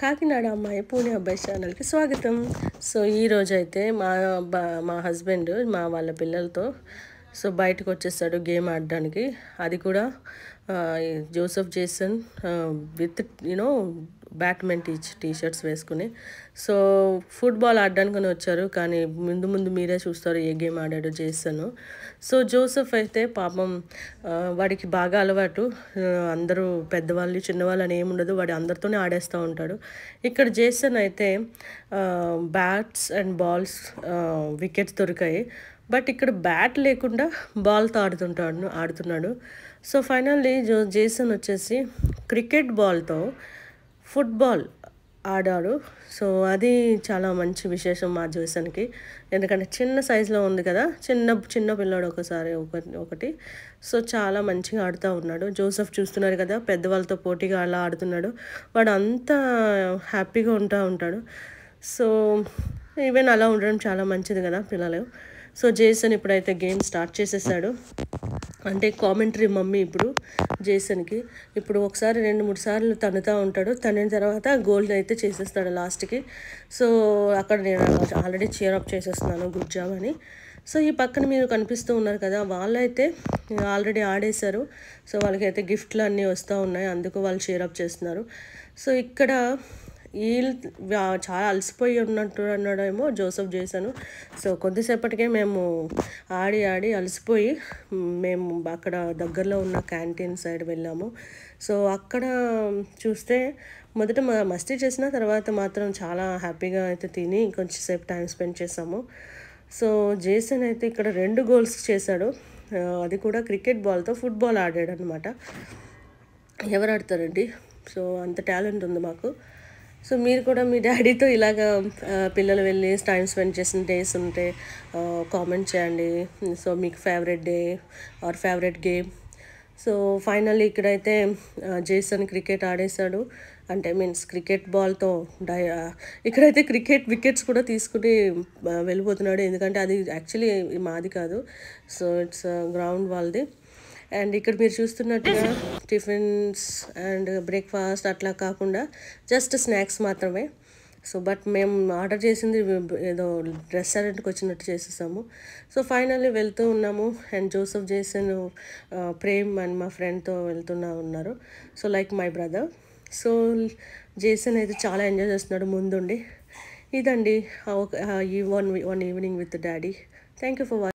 కాకినాడ అమ్మాయి పూణే అబ్బాయి ఛానల్కి స్వాగతం. సో ఈరోజైతే మా హస్బెండ్ వాళ్ళ పిల్లలతో బయటకు వచ్చేసాడు గేమ్ ఆడడానికి. అది కూడా Joseph Jason with batsmen T shirts వేసుకుని. సో ఫుట్బాల్ ఆడడానికి వచ్చారు, కానీ ముందు మీరే చూస్తారు ఏ గేమ్ ఆడాడో జేసన్. సో జోసెఫ్ అయితే పాపం వాడికి బాగా అలవాటు, అందరూ పెద్దవాళ్ళు చిన్నవాళ్ళు అని ఏముండదు, వాడు అందరితోనే ఆడేస్తూ ఉంటాడు. ఇక్కడ జేసన్ అయితే బ్యాట్స్ అండ్ బాల్స్ వికెట్స్ దొరికాయి, బట్ ఇక్కడ బ్యాట్ లేకుండా బాల్తో ఆడుతున్నాడు. సో ఫైనల్లీ జేసన్ వచ్చేసి క్రికెట్ బాల్తో ఫుట్బాల్ ఆడాడు. సో అది చాలా మంచి విశేషం మా జేసన్కి, ఎందుకంటే చిన్న సైజులో ఉంది కదా, చిన్న పిల్లాడు ఒకటి. సో చాలా మంచిగా ఆడుతూ ఉన్నాడు. జోసెఫ్ చూస్తున్నారు కదా, పెద్దవాళ్ళతో పోటీగా అలా ఆడుతున్నాడు. వాడు అంతా హ్యాపీగా ఉంటాడు. సో ఈవెన్ అలా ఉండడం చాలా మంచిది కదా పిల్లలు. సో జేసన్ ఇప్పుడైతే గేమ్ స్టార్ట్ చేసేసాడు. అంటే కామెంటరీ మమ్మీ ఇప్పుడు జేసన్కి ఇప్పుడు ఒకసారి 2-3 సార్లు తన్నుతూ ఉంటాడు. తన్నిన తర్వాత గోల్ అయితే చేసేస్తాడు లాస్ట్కి. సో అక్కడ నేను ఆల్రెడీ చీరప్ చేసేస్తున్నాను గుడ్ జాబ్ అని. సో ఈ పక్కన మీరు కనిపిస్తూ ఉన్నారు కదా, వాళ్ళైతే ఆల్రెడీ ఆడేశారు. సో వాళ్ళకైతే గిఫ్ట్లు అన్నీ వస్తూ ఉన్నాయి, అందుకు వాళ్ళు చీరప్ చేస్తున్నారు. సో ఇక్కడ వీళ్ళు చాలా అలసిపోయి అన్నాడేమో జోసెఫ్ జేసన్. సో కొద్దిసేపటికే మేము ఆడి అలసిపోయి మేము అక్కడ దగ్గరలో ఉన్న క్యాంటీన్ సైడ్ వెళ్ళాము. సో అక్కడ చూస్తే మొదట మస్తీ చేసిన తర్వాత మాత్రం చాలా హ్యాపీగా అయితే తిని కొంచెం సేపు టైం స్పెండ్ చేసాము. సో జేసన్ అయితే ఇక్కడ 2 గోల్స్ చేశాడు, అది కూడా క్రికెట్ బాల్తో ఫుట్బాల్ ఆడాడు అనమాట. ఎవరు ఆడతారండి? సో అంత టాలెంట్ ఉంది మాకు. సో మీరు కూడా మీ డాడీతో ఇలాగా పిల్లలు వెళ్ళి టైం స్పెండ్ చేసిన డేస్ ఉంటే కామెంట్ చేయండి. సో మీకు favourite day or favourite game. So finally ఇక్కడైతే జేసన్ క్రికెట్ ఆడేశాడు, అంటే మీన్స్ క్రికెట్ బాల్తో ఇక్కడైతే క్రికెట్ వికెట్స్ కూడా తీసుకుని వెళ్ళిపోతున్నాడు, ఎందుకంటే అది యాక్చువల్లీ మాది కాదు. సో ఇట్స్ గ్రౌండ్ వాళ్ళది. అండ్ ఇక్కడ మీరు చూస్తున్నట్టుగా టిఫిన్స్ అండ్ బ్రేక్ఫాస్ట్ అట్లా కాకుండా జస్ట్ స్నాక్స్ మాత్రమే. సో బట్ మేము ఆర్డర్ చేసింది ఏదో రెస్టారెంట్కి వచ్చినట్టు చేసేసాము. సో ఫైనల్లీ వెళ్తూ ఉన్నాము. And Joseph Jason Prem and మా ఫ్రెండ్తో ఉన్నారు. So like my brother. So Jason అయితే చాలా ఎంజాయ్ చేస్తున్నాడు ముందుండి. ఇదండి ఈ one evening with daddy. Thank you for watching.